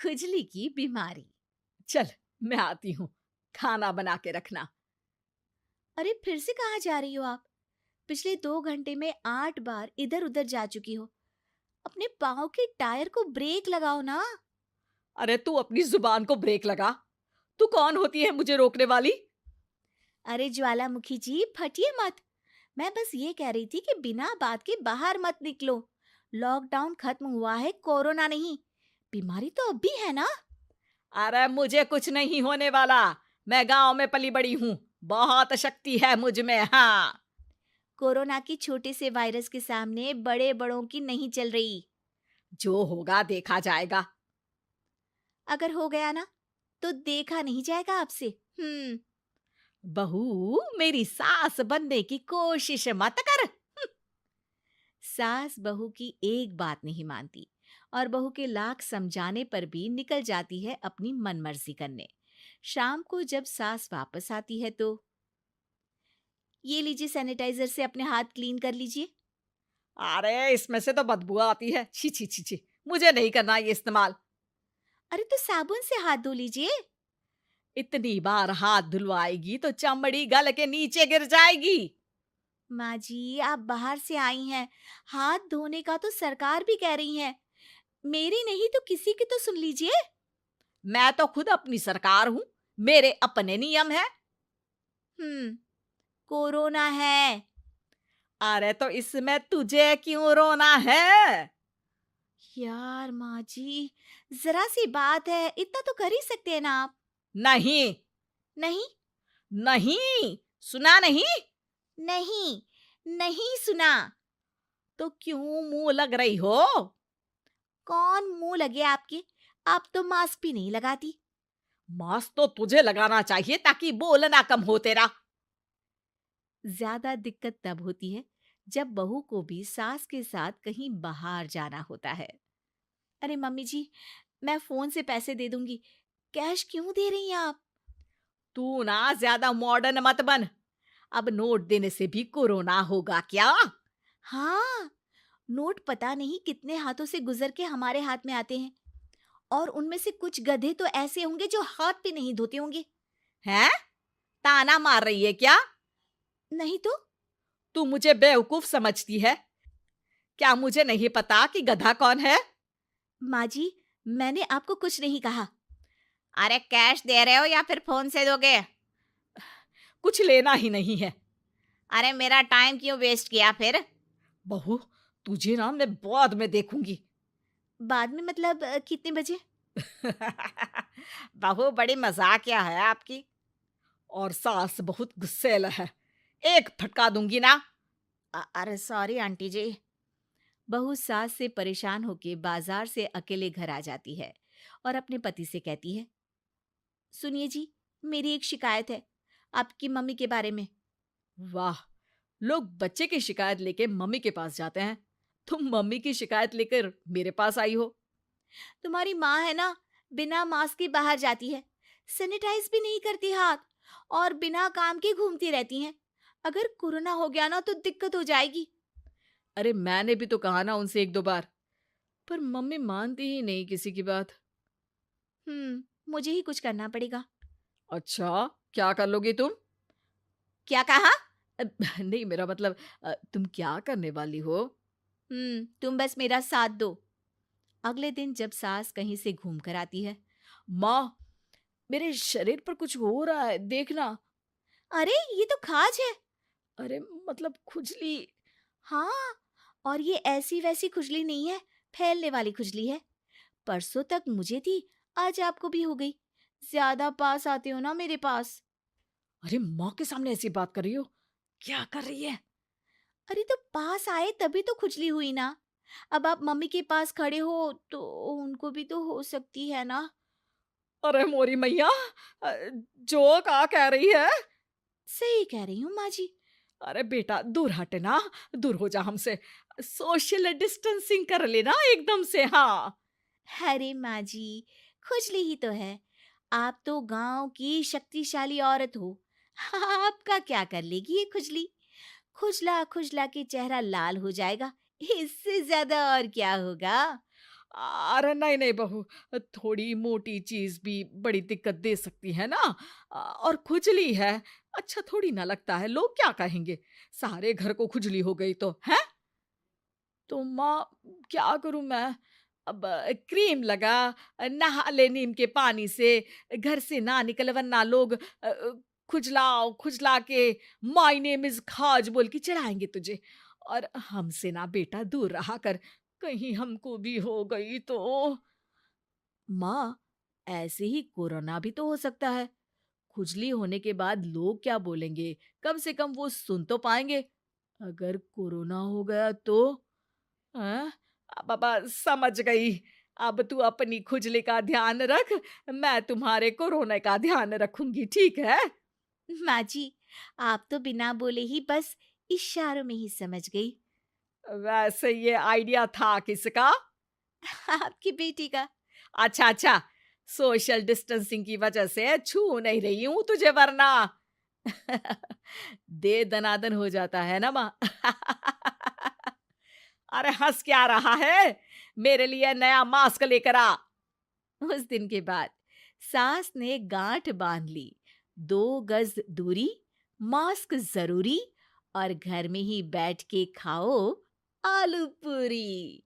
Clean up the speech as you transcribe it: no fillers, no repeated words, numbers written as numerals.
खुजली की बीमारी। चल, मैं आती हूँ, खाना बना के रखना। अरे फिर से कहाँ जा रही हो आप? पिछले 2 घंटे में 8 बार इधर उधर जा चुकी हो। अपने पाँव के टायर को ब्रेक लगाओ ना। अरे तू अपनी जुबान को ब्रेक लगा। तू कौन होती है मुझे रोकने वाली? अरे ज्वालामुखी जी, फटिए मत। मैं बस ये कह रही थी कि बिना बात के बाहर मत निकलो। लॉकडाउन खत्म हुआ है, कोरोना नहीं। बीमारी तो अब भी है ना। अरे मुझे कुछ नहीं होने वाला। मैं गांव में पली बड़ी हूँ। बहुत शक्ति है मुझ में, हाँ। कोरोना की छोटे से वायरस के सामने बड़े बड़ों की नहीं चल रही। जो होगा देखा जाएगा। अगर हो गया ना, तो देखा नहीं जाएगा आपसे। हम्म। बहू, मेरी सास बनने की कोशिश मत कर। सास बहू की एक बात नहीं मानती और बहू के लाख समझाने पर भी निकल जाती है अपनी मनमर्जी करने। शाम को जब सास वापस आती है तो, ये लीजिए सैनिटाइजर से अपने हाथ क्लीन कर लीजिए। अरे इसमें से तो बदबू आती है। छी छी छी छी। मुझे नहीं करना ये इस्तेमाल। अरे तो साबुन से हाथ धो लीजिए। इतनी बार हाथ धुलवाएगी तो चमड़ी गल के नीचे गिर जाएगी। माँ जी, आप बाहर से आई हैं, हाथ धोने का तो सरकार भी कह रही है। मेरी नहीं तो किसी की तो सुन लीजिए। मैं तो खुद अपनी सरकार हूँ। मेरे अपने नियम है। हम्म। कोरोना है। अरे तो इसमें तुझे क्यों रोना है? यार माँ जी, जरा सी बात है, इतना तो कर ही सकते हैं ना आप। नहीं। नहीं। नहीं, सुना नहीं? नहीं। नहीं सुना। तो क्यों मुंह लग रही हो? कौन मुंह लगे आपके? आप तो मास्क भी नहीं लगाती। मास्क तो तुझे लगाना चाहिए ताकि बोलना कम हो तेरा। ज्यादा दिक्कत तब होती है जब बहू को भी सास के साथ कहीं बाहर जाना होता है। अरे मम्मी जी, मैं फोन से पैसे दे दूंगी। कैश क्यों दे रही हैं आप? तू ना ज्यादा मॉडर्न मत बन। अब नोट देने से भी कोरोना होगा क्या? हाँ, नोट पता नहीं कितने हाथों से गुजर के हमारे हाथ में आते हैं, और उनमें से कुछ गधे तो ऐसे होंगे जो हाथ भी नहीं धोते होंगे। हैं? ताना मार रही है क्या? नहीं तो। तू मुझे बेवकूफ समझती है? क्या मुझे नहीं पता कि गधा कौन है? माँ जी, मैंने आपको कुछ नहीं कहा। अरे कैश दे रहे हो या फिर फोन से दोगे? कुछ लेना ही नहीं है। अरे मेरा टाइम क्यों वेस्ट किया फिर? बहू, तुझे ना मैं बाद में देखूंगी। बाद में मतलब कितने बजे? बहू बड़ी मजाकिया है आपकी। और सास बहुत गुस्सैल है। एक फटका दूंगी ना। अरे सॉरी आंटी जी। बहू सास से परेशान होके बाजार से अकेले घर आ जाती है और अपने पति से कहती है, सुनिए जी, मेरी एक शिकायत है आपकी मम्मी के बारे में। वाह, लोग बच्चे की शिकायत लेके मम्मी के पास जाते हैं। तुम मम्मी की शिकायत लेकर मेरे पास आई हो। तुम्हारी माँ है ना, बिना मास्क के बाहर जाती है, सैनिटाइज भी नहीं करती हाथ, और बिना काम के घूमती रहती हैं। अगर कोरोना हो गया ना तो दिक्कत हो जाएगी। अरे मैंने भी तो कहा ना उनसे एक दो बार, पर मम्मी मानती ही नहीं किसी की बात। मुझे ही कुछ करना पड़ेगा। अच्छा, क्या कर लोगी तुम? क्या कहा? अ, नहीं, मेरा मतलब तुम क्या करने वाली हो? तुम बस मेरा साथ दो। अगले दिन जब सास कहीं से घूम कर आती है, माँ, मेरे शरीर पर कुछ हो रहा है, देखना। अरे ये तो खाज है। अरे मतलब खुजली। हाँ, और ये ऐसी वैसी खुजली नहीं है, फैलने वाली खुजली है। परसों तक मुझे थी, आज आपको भी हो गई। ज्यादा पास आते हो ना मेरे पास। अरे माँ के सामने ऐसी बात कर रही हो? क्या कर रही है? अरे तो पास आए तभी तो खुजली हुई ना। अब आप मम्मी के पास खड़े हो तो उनको भी तो हो सकती है ना। अरे मोरी मैया, अ, जो का कह रही है? सही कह रही हूँ माँ जी। अरे बेटा, दूर हट ना। दूर हो जा हमसे। सोशल डिस्टेंसिंग कर लेना एकदम से, हाँ। अरे माँ जी, खुजली ही तो है। आप तो गांव की शक्तिशाली औरत हो। आपका क्या कर लेगी ये खुजली? खुजला खुजला के चेहरा लाल हो जाएगा। इससे ज्यादा और क्या होगा? अरे नहीं नहीं बहू, थोड़ी मोटी चीज भी बड़ी दिक्कत दे सकती है ना। और खुजली है, अच्छा थोड़ी ना लगता है, लोग क्या कहेंगे, सारे घर को खुजली हो गई तो है। तो माँ, क्या करूं मैं? अब क्रीम लगा, नहा ले नीम के पानी से, घर से ना निकल वरना लोग खुजलाओ खुजला के माय नेम इज खाज बोल के चढ़ाएंगे तुझे। और हमसे ना बेटा दूर रहा कर, कहीं हमको भी हो गई तो। माँ, ऐसे ही कोरोना भी तो हो सकता है। खुजली होने के बाद लोग क्या बोलेंगे, कम से कम वो सुन तो पाएंगे। अगर कोरोना हो गया तो? हाँ, बाबा समझ गई। अब तू अपनी खुजली का ध्यान रख, मैं तुम्हारे कोरोना का ध्यान रखूंगी, ठीक है? माँ जी, आप तो बिना बोले ही बस इशारों में ही समझ गई। वैसे ये आइडिया था किसका? आपकी बेटी का। अच्छा अच्छा, सोशल डिस्टेंसिंग की वजह से छू नहीं रही हूं तुझे वरना। दे दनादन हो जाता है ना माँ। अरे हंस क्या रहा है, मेरे लिए नया मास्क लेकर आ। उस दिन के बाद सास ने गांठ बांध ली। 2 गज दूरी, मास्क जरूरी, और घर में ही बैठ के खाओ आलू पूरी।